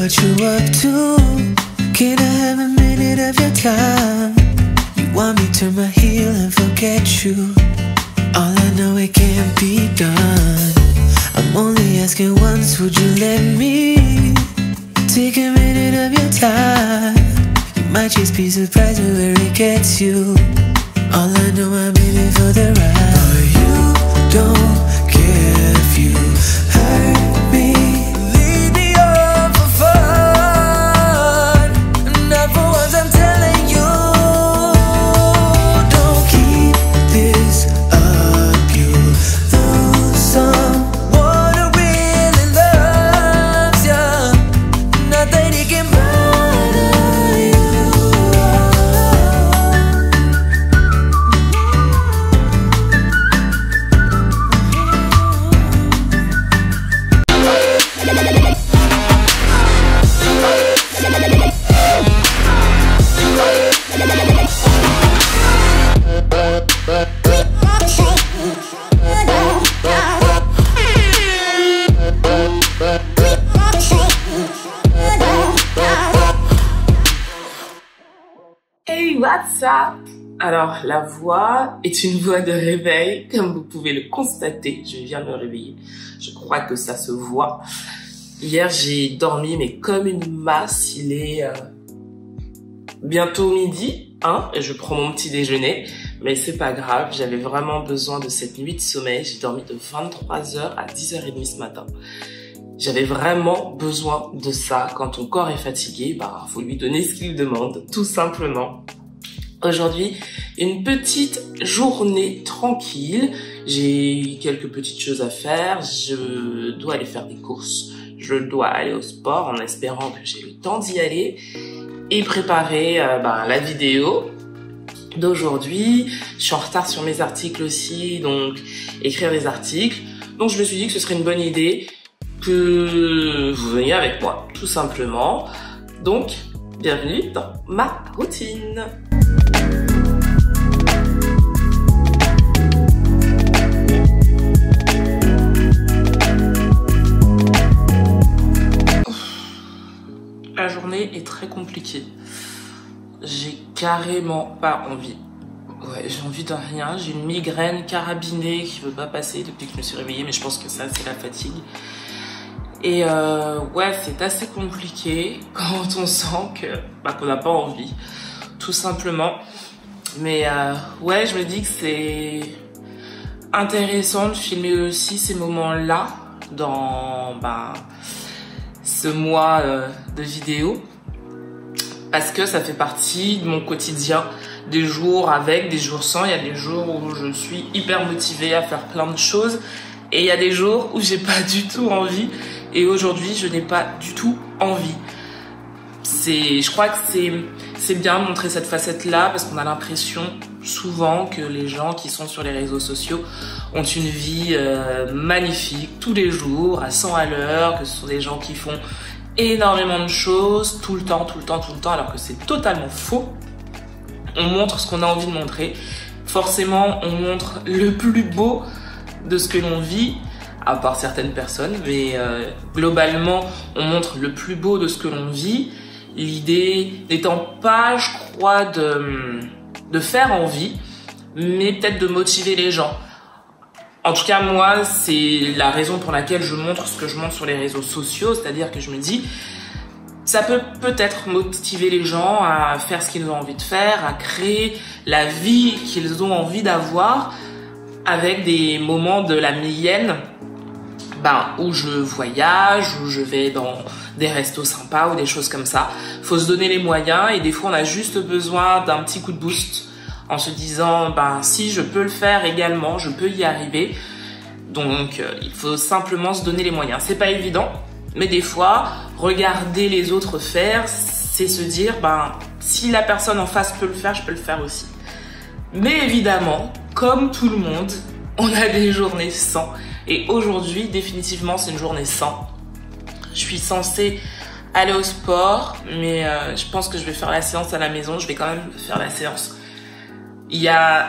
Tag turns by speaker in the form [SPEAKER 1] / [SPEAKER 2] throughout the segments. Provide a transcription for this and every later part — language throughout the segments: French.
[SPEAKER 1] what you up to? Can I have a minute of your time? You want me to turn my heel and forget you? All I know it can't be done. I'm only asking once, would you let me take a minute of your time? You might just be surprised at where it gets you. All I know, I'm in it for the ride. But you don't care if you hurt me. Lead me on for fun. Not for once, I'm telling you. Don't keep this up. You lose someone who really loves you. Nothing he can bother you.
[SPEAKER 2] Hey, what's up? Alors, la voix est une voix de réveil, comme vous pouvez le constater. Je viens de me réveiller. Je crois que ça se voit. Hier, j'ai dormi, mais comme une masse. Il est bientôt midi, hein, et je prends mon petit déjeuner. Mais c'est pas grave, j'avais vraiment besoin de cette nuit de sommeil. J'ai dormi de 23h à 10h30 ce matin. J'avais vraiment besoin de ça. Quand ton corps est fatigué, bah, faut lui donner ce qu'il demande, tout simplement. Aujourd'hui, une petite journée tranquille. J'ai quelques petites choses à faire. Je dois aller faire des courses. Je dois aller au sport en espérant que j'ai le temps d'y aller et préparer la vidéo d'aujourd'hui. Je suis en retard sur mes articles aussi, donc écrire des articles. Donc je me suis dit que ce serait une bonne idée que vous veniez avec moi, tout simplement. Donc, bienvenue dans ma routine. La journée est très compliquée. J'ai carrément pas envie. Ouais, j'ai envie de rien. J'ai une migraine carabinée qui veut pas passer depuis que je me suis réveillée, mais je pense que ça, c'est la fatigue. Et ouais, c'est assez compliqué quand on sent qu'on n'a pas envie, tout simplement. Mais ouais, je me dis que c'est intéressant de filmer aussi ces moments-là dans ce mois de vidéos, parce que ça fait partie de mon quotidien, des jours avec, des jours sans. Il y a des jours où je suis hyper motivée à faire plein de choses et il y a des jours où j'ai pas du tout envie. Et aujourd'hui, je n'ai pas du tout envie. Je crois que c'est bien de montrer cette facette-là parce qu'on a l'impression souvent que les gens qui sont sur les réseaux sociaux ont une vie magnifique tous les jours, à 100 à l'heure, que ce sont des gens qui font énormément de choses tout le temps, alors que c'est totalement faux. On montre ce qu'on a envie de montrer. Forcément, on montre le plus beau de ce que l'on vit, à part certaines personnes, mais globalement, on montre le plus beau de ce que l'on vit. L'idée n'étant pas, je crois, de faire envie, mais peut-être de motiver les gens. En tout cas, moi, c'est la raison pour laquelle je montre ce que je montre sur les réseaux sociaux, c'est-à-dire que je me dis, ça peut peut-être motiver les gens à faire ce qu'ils ont envie de faire, à créer la vie qu'ils ont envie d'avoir, avec des moments de la mienne, où je voyage, où je vais dans des restos sympas ou des choses comme ça. Faut se donner les moyens et des fois on a juste besoin d'un petit coup de boost en se disant si je peux le faire également, je peux y arriver. Donc il faut simplement se donner les moyens. C'est pas évident, mais des fois regarder les autres faire, c'est se dire si la personne en face peut le faire, je peux le faire aussi. Mais évidemment, comme tout le monde, on a des journées sans. Et aujourd'hui, définitivement, c'est une journée sans. Je suis censée aller au sport, mais je pense que je vais faire la séance à la maison. Je vais quand même faire la séance. Il y a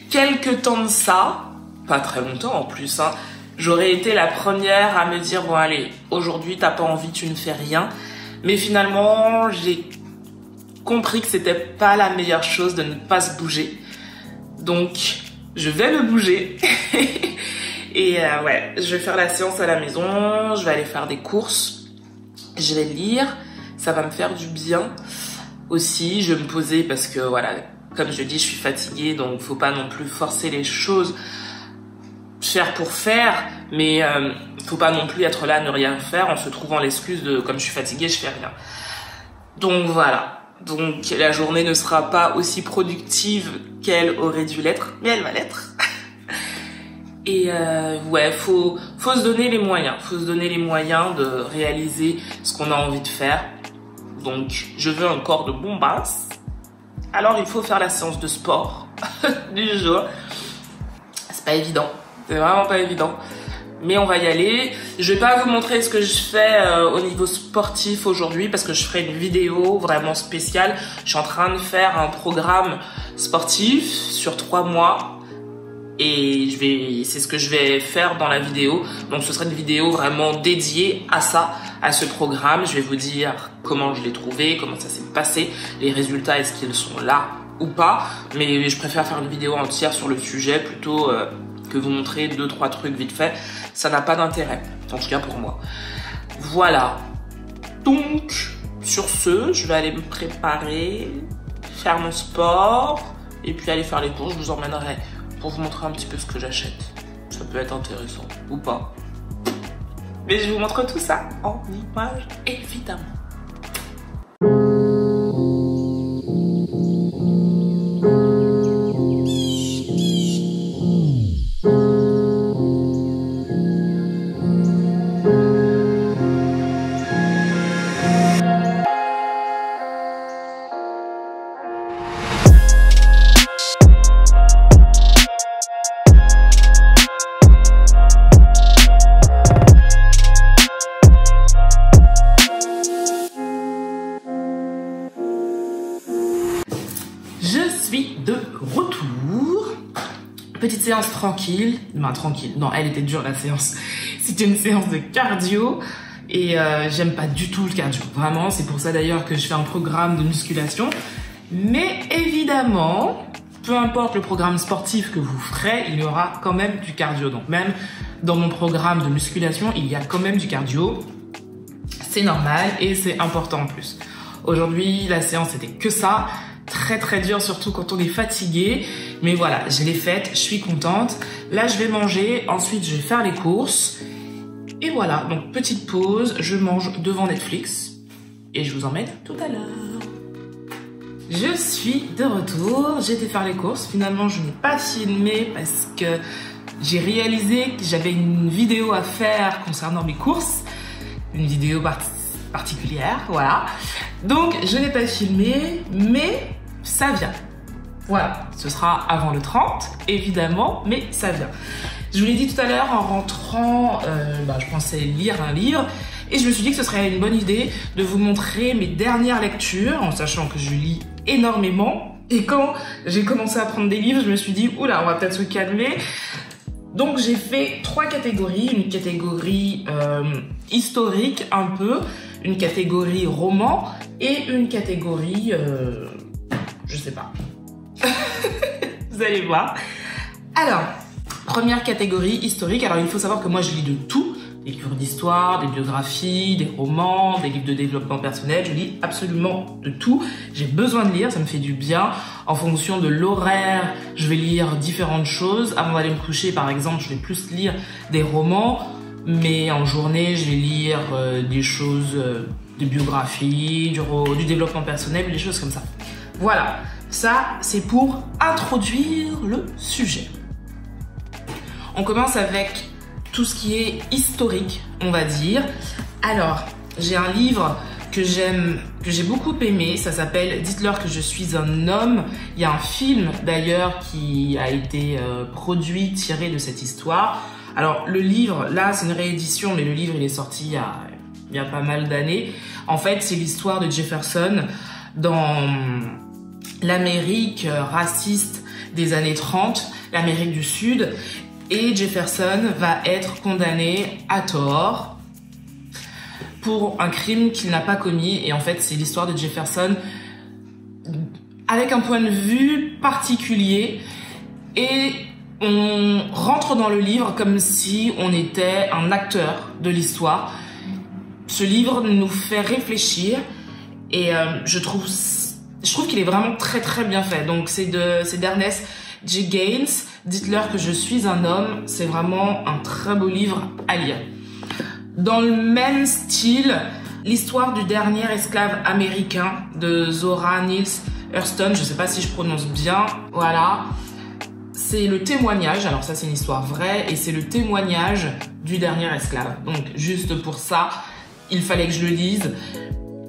[SPEAKER 2] quelques temps de ça, pas très longtemps en plus, j'aurais été la première à me dire, bon allez, aujourd'hui t'as pas envie, tu ne fais rien. Mais finalement, j'ai compris que c'était pas la meilleure chose de ne pas se bouger. Donc, je vais me bouger. Et ouais, je vais faire la séance à la maison, je vais aller faire des courses, je vais lire, ça va me faire du bien. Aussi, je vais me poser parce que voilà, comme je dis, je suis fatiguée, donc faut pas non plus forcer les choses, faire pour faire, mais faut pas non plus être là à ne rien faire en se trouvant l'excuse de comme je suis fatiguée, je fais rien. Donc voilà. Donc la journée ne sera pas aussi productive qu'elle aurait dû l'être, mais elle va l'être. Et ouais, faut se donner les moyens. Faut se donner les moyens de réaliser ce qu'on a envie de faire. Donc je veux un corps de bombasse. Alors il faut faire la séance de sport du jour. C'est pas évident. C'est vraiment pas évident. Mais on va y aller. Je vais pas vous montrer ce que je fais au niveau sportif aujourd'hui parce que je ferai une vidéo vraiment spéciale. Je suis en train de faire un programme sportif sur 3 mois et c'est ce que je vais faire dans la vidéo. Donc ce sera une vidéo vraiment dédiée à ça, à ce programme. Je vais vous dire comment je l'ai trouvé, comment ça s'est passé, les résultats, est-ce qu'ils sont là ou pas. Mais je préfère faire une vidéo entière sur le sujet plutôt que vous montrer 2-3 trucs vite fait. Ça n'a pas d'intérêt, en tout cas pour moi. Voilà. Donc, sur ce, je vais aller me préparer, faire mon sport, et puis aller faire les courses. Je vous emmènerai pour vous montrer un petit peu ce que j'achète. Ça peut être intéressant, ou pas. Mais je vous montre tout ça en images, évidemment. De retour, petite séance tranquille, non elle était dure la séance, c'était une séance de cardio et j'aime pas du tout le cardio, vraiment, c'est pour ça d'ailleurs que je fais un programme de musculation, mais évidemment, peu importe le programme sportif que vous ferez, il y aura quand même du cardio, donc même dans mon programme de musculation, il y a quand même du cardio, c'est normal et c'est important en plus. Aujourd'hui, la séance c'était que ça, très dur, surtout quand on est fatigué. Mais voilà, je l'ai faite, je suis contente. Là, je vais manger, ensuite je vais faire les courses. Et voilà, donc petite pause, je mange devant Netflix. Et je vous emmène tout à l'heure. Je suis de retour, j'ai été faire les courses. Finalement, je n'ai pas filmé parce que j'ai réalisé que j'avais une vidéo à faire concernant mes courses. Une vidéo particulière, voilà. Donc, je n'ai pas filmé, mais ça vient. Voilà, ce sera avant le 30, évidemment, mais ça vient. Je vous l'ai dit tout à l'heure, en rentrant, je pensais lire un livre, et je me suis dit que ce serait une bonne idée de vous montrer mes dernières lectures, en sachant que je lis énormément. Et quand j'ai commencé à prendre des livres, je me suis dit, oula, on va peut-être se calmer. Donc j'ai fait 3 catégories, une catégorie historique un peu, une catégorie roman et une catégorie, je sais pas. Vous allez voir. Alors, première catégorie historique. Alors il faut savoir que moi je lis de tout, des livres d'histoire, des biographies, des romans, des livres de développement personnel. Je lis absolument de tout. J'ai besoin de lire, ça me fait du bien. En fonction de l'horaire, je vais lire différentes choses. Avant d'aller me coucher, par exemple, je vais plus lire des romans. Mais en journée, je vais lire des choses, des biographies, du développement personnel, des choses comme ça. Voilà, ça c'est pour introduire le sujet. On commence avec tout ce qui est historique, on va dire. Alors, j'ai un livre que j'ai beaucoup aimé, ça s'appelle « Dites-leur que je suis un homme ». Il y a un film d'ailleurs qui a été produit, tiré de cette histoire. Alors le livre, là c'est une réédition, mais le livre il est sorti il y a pas mal d'années. En fait c'est l'histoire de Jefferson dans l'Amérique raciste des années 30, l'Amérique du Sud. Et Jefferson va être condamné à tort pour un crime qu'il n'a pas commis. Et en fait, c'est l'histoire de Jefferson avec un point de vue particulier. Et on rentre dans le livre comme si on était un acteur de l'histoire. Ce livre nous fait réfléchir et je trouve qu'il est vraiment très très bien fait. Donc c'est d'Ernest J. Gaines. Dites-leur que je suis un homme. C'est vraiment un très beau livre à lire. Dans le même style, l'histoire du dernier esclave américain de Zora Neale Hurston. Je sais pas si je prononce bien. Voilà. C'est le témoignage. Alors ça c'est une histoire vraie et c'est le témoignage du dernier esclave. Donc juste pour ça, il fallait que je le dise.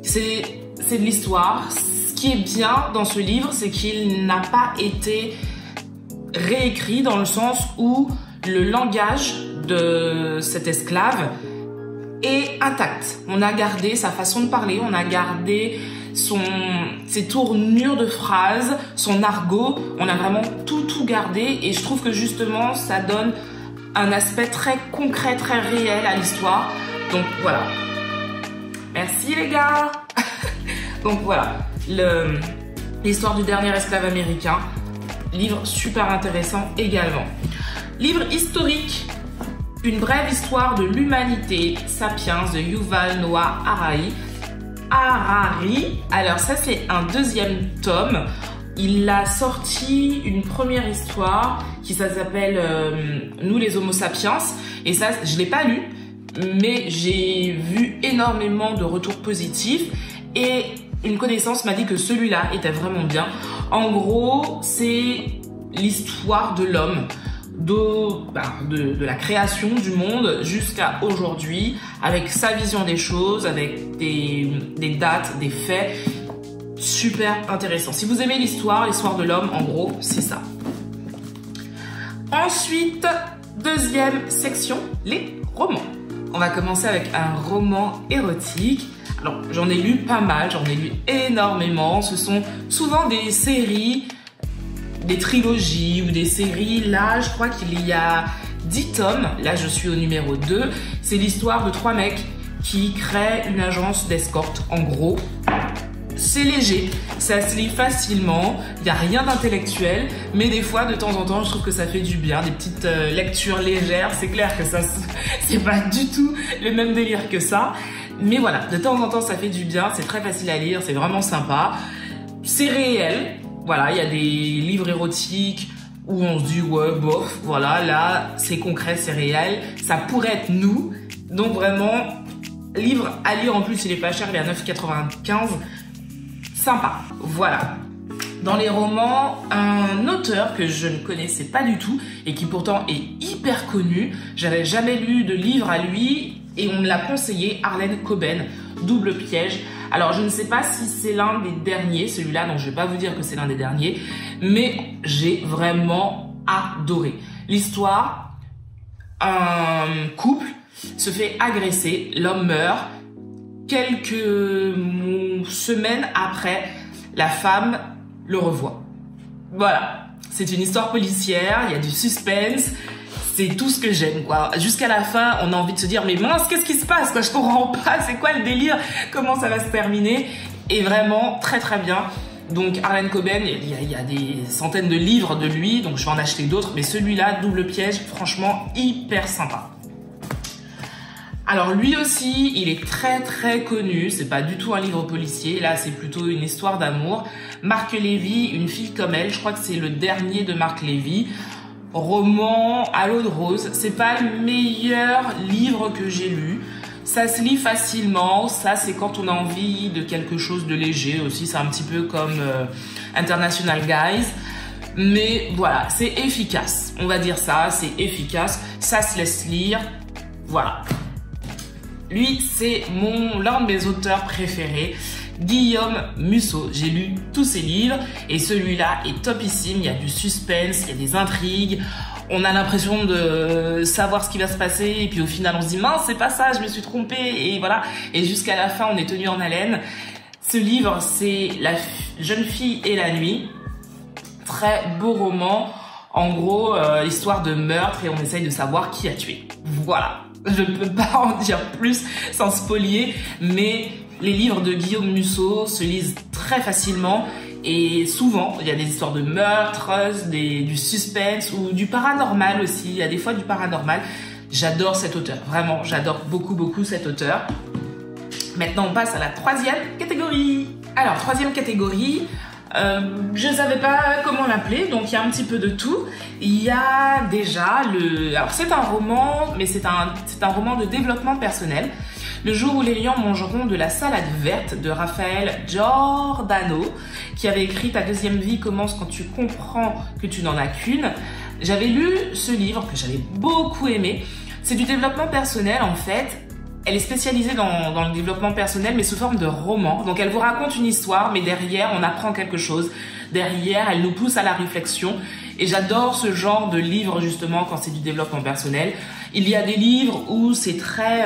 [SPEAKER 2] C'est de l'histoire. Ce qui est bien dans ce livre, c'est qu'il n'a pas été réécrit dans le sens où le langage de cet esclave est intact. On a gardé sa façon de parler, on a gardé ses tournures de phrases, son argot, on a vraiment tout gardé et je trouve que justement ça donne un aspect très concret, très réel à l'histoire. Donc voilà. Merci les gars. Donc voilà, l'histoire du dernier esclave américain. Livre super intéressant également. Livre historique, une brève histoire de l'humanité, Sapiens de Yuval Noah Harari. Alors ça c'est un deuxième tome. Il a sorti une première histoire qui s'appelle Nous les Homo sapiens. Et ça, je l'ai pas lu, mais j'ai vu énormément de retours positifs. Et une connaissance m'a dit que celui-là était vraiment bien. En gros, c'est l'histoire de l'homme, de la création du monde jusqu'à aujourd'hui, avec sa vision des choses, avec des dates, des faits. Super intéressant. Si vous aimez l'histoire de l'homme, en gros, c'est ça. Ensuite, deuxième section, les romans. On va commencer avec un roman érotique. Alors, j'en ai lu pas mal, j'en ai lu énormément. Ce sont souvent des séries, des trilogies ou des séries. Là, je crois qu'il y a 10 tomes. Là, je suis au numéro 2. C'est l'histoire de 3 mecs qui créent une agence d'escorte, en gros. C'est léger, ça se lit facilement, il n'y a rien d'intellectuel, mais des fois, de temps en temps, je trouve que ça fait du bien, des petites lectures légères. C'est clair que ça, c'est pas du tout le même délire que ça. Mais voilà, de temps en temps, ça fait du bien, c'est très facile à lire, c'est vraiment sympa. C'est réel, voilà, il y a des livres érotiques où on se dit, ouais, bof, voilà, là, c'est concret, c'est réel, ça pourrait être nous. Donc vraiment, livre à lire, en plus, il est pas cher, il est à 9,95 €. Sympa, voilà. Dans les romans, un auteur que je ne connaissais pas du tout et qui pourtant est hyper connu, j'avais jamais lu de livre à lui et on me l'a conseillé, Harlan Coben, Double piège. Alors je ne sais pas si c'est l'un des derniers, celui-là, donc je vais pas vous dire que c'est l'un des derniers, mais j'ai vraiment adoré. L'histoire, un couple se fait agresser, l'homme meurt. Quelques semaines après, la femme le revoit. Voilà, c'est une histoire policière, il y a du suspense, c'est tout ce que j'aime, quoi. Jusqu'à la fin, on a envie de se dire, mais mince, qu'est-ce qui se passe, quoi? Je comprends pas, c'est quoi le délire? Comment ça va se terminer? Et vraiment, très très bien. Donc Harlan Coben, il y a des centaines de livres de lui, donc je vais en acheter d'autres, mais celui-là, Double piège, franchement, hyper sympa. Alors lui aussi, il est très très connu, c'est pas du tout un livre policier, là c'est plutôt une histoire d'amour. Marc Lévy, Une fille comme elle, je crois que c'est le dernier de Marc Lévy. Roman à l'eau de rose, c'est pas le meilleur livre que j'ai lu. Ça se lit facilement, ça c'est quand on a envie de quelque chose de léger aussi, c'est un petit peu comme International Guys. Mais voilà, c'est efficace, on va dire ça, c'est efficace, ça se laisse lire, voilà. Lui, c'est l'un de mes auteurs préférés, Guillaume Musso. J'ai lu tous ses livres et celui-là est topissime. Il y a du suspense, il y a des intrigues. On a l'impression de savoir ce qui va se passer et puis au final, on se dit mince, c'est pas ça, je me suis trompée et voilà. Et jusqu'à la fin, on est tenu en haleine. Ce livre, c'est La jeune fille et la nuit. Très beau roman. En gros, histoire de meurtre et on essaye de savoir qui a tué. Voilà. Je ne peux pas en dire plus sans spolier, mais les livres de Guillaume Musso se lisent très facilement et souvent il y a des histoires de meurtres, du suspense ou du paranormal aussi. Il y a des fois du paranormal. J'adore cet auteur, vraiment, j'adore beaucoup cet auteur. Maintenant, on passe à la troisième catégorie. Alors, troisième catégorie, je ne savais pas comment l'appeler, donc il y a un petit peu de tout. Il y a déjà alors c'est un roman, mais c'est un roman de développement personnel. Le jour où les lions mangeront de la salade verte de Raphaël Giordano, qui avait écrit Ta deuxième vie commence quand tu comprends que tu n'en as qu'une. J'avais lu ce livre que j'avais beaucoup aimé. C'est du développement personnel en fait. Elle est spécialisée dans le développement personnel, mais sous forme de roman. Donc elle vous raconte une histoire, mais derrière, on apprend quelque chose. Derrière, elle nous pousse à la réflexion. Et j'adore ce genre de livre, justement, quand c'est du développement personnel. Il y a des livres où c'est très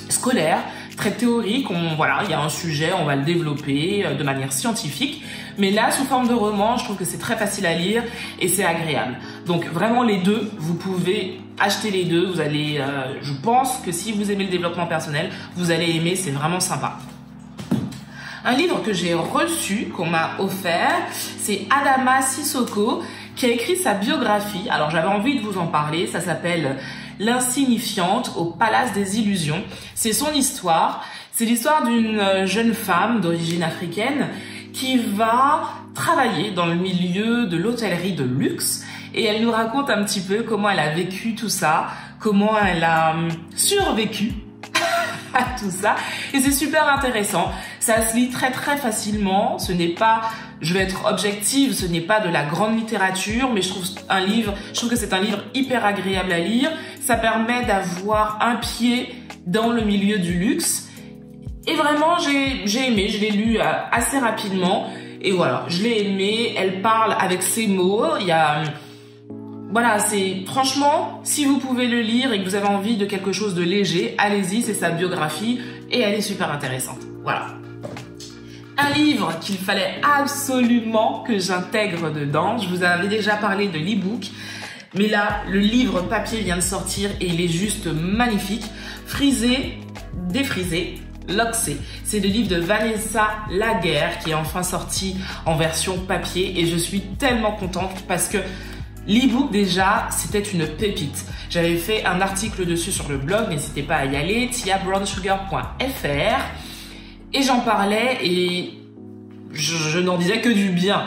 [SPEAKER 2] scolaire, très théorique. Voilà, il y a un sujet, on va le développer de manière scientifique. Mais là, sous forme de roman, je trouve que c'est très facile à lire et c'est agréable. Donc vraiment les deux, vous pouvez acheter les deux. Vous allez, je pense que si vous aimez le développement personnel, vous allez aimer, c'est vraiment sympa. Un livre que j'ai reçu, qu'on m'a offert, c'est Adama Sissoko qui a écrit sa biographie. Alors j'avais envie de vous en parler, ça s'appelle L'insignifiante au Palace des Illusions. C'est son histoire, c'est l'histoire d'une jeune femme d'origine africaine qui va travailler dans le milieu de l'hôtellerie de luxe et elle nous raconte un petit peu comment elle a vécu tout ça, comment elle a survécu à tout ça et c'est super intéressant. Ça se lit très facilement, ce n'est pas, je vais être objective, ce n'est pas de la grande littérature, mais je trouve que c'est un livre hyper agréable à lire. Ça permet d'avoir un pied dans le milieu du luxe. Et vraiment, j'ai aimé, je l'ai lu assez rapidement. Et voilà, je l'ai aimé, elle parle avec ses mots. Voilà, franchement, si vous pouvez le lire et que vous avez envie de quelque chose de léger, allez-y, c'est sa biographie et elle est super intéressante. Voilà. Un livre qu'il fallait absolument que j'intègre dedans. Je vous avais déjà parlé de l'e-book. Mais là, le livre papier vient de sortir et il est juste magnifique. Frisé, défrisé. L'Oxé, c'est le livre de Vanessa Laguerre qui est enfin sorti en version papier et je suis tellement contente parce que l'e-book déjà c'était une pépite. J'avais fait un article dessus sur le blog, n'hésitez pas à y aller, tiabrownsugar.fr et j'en parlais et je n'en disais que du bien.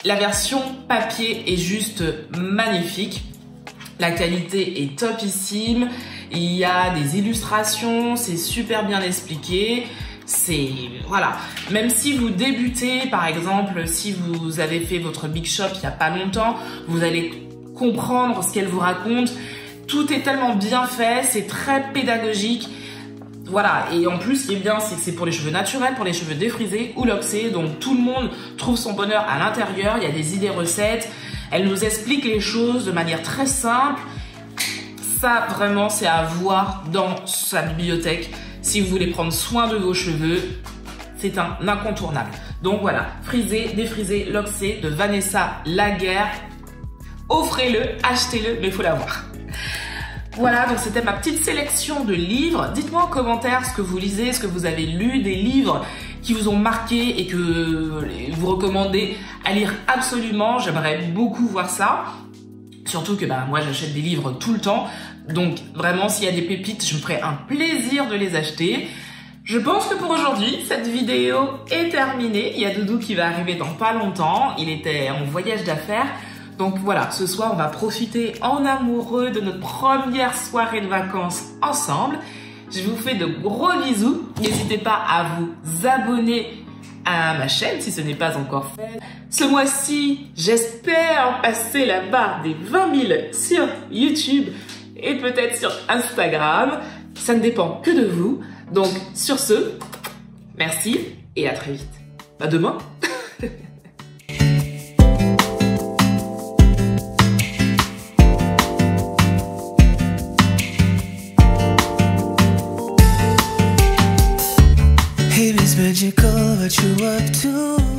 [SPEAKER 2] La version papier est juste magnifique, la qualité est topissime. Il y a des illustrations, c'est super bien expliqué. Voilà. Même si vous débutez, par exemple, si vous avez fait votre Big Shop il n'y a pas longtemps, vous allez comprendre ce qu'elle vous raconte. Tout est tellement bien fait, c'est très pédagogique. Voilà. Et en plus, ce qui est bien, c'est que c'est pour les cheveux naturels, pour les cheveux défrisés ou loxés. Donc tout le monde trouve son bonheur à l'intérieur. Il y a des idées recettes. Elle nous explique les choses de manière très simple. Ça, vraiment, c'est à voir dans sa bibliothèque. Si vous voulez prendre soin de vos cheveux, c'est un incontournable. Donc voilà, frisé, défrisé, loxé de Vanessa Laguerre. Offrez-le, achetez-le, mais il faut l'avoir. Voilà, donc c'était ma petite sélection de livres. Dites-moi en commentaire ce que vous lisez, ce que vous avez lu, des livres qui vous ont marqué et que vous recommandez à lire absolument. J'aimerais beaucoup voir ça. Surtout que moi j'achète des livres tout le temps, donc vraiment s'il y a des pépites, je me ferai un plaisir de les acheter. Je pense que pour aujourd'hui, cette vidéo est terminée. Il y a Doudou qui va arriver dans pas longtemps, il était en voyage d'affaires. Donc voilà, ce soir on va profiter en amoureux de notre première soirée de vacances ensemble. Je vous fais de gros bisous, n'hésitez pas à vous abonner à ma chaîne si ce n'est pas encore fait. Ce mois-ci, j'espère passer la barre des 20 000 sur YouTube et peut-être sur Instagram. Ça ne dépend que de vous. Donc sur ce, merci et à très vite. À demain.
[SPEAKER 1] Hey, it's magical what you up to.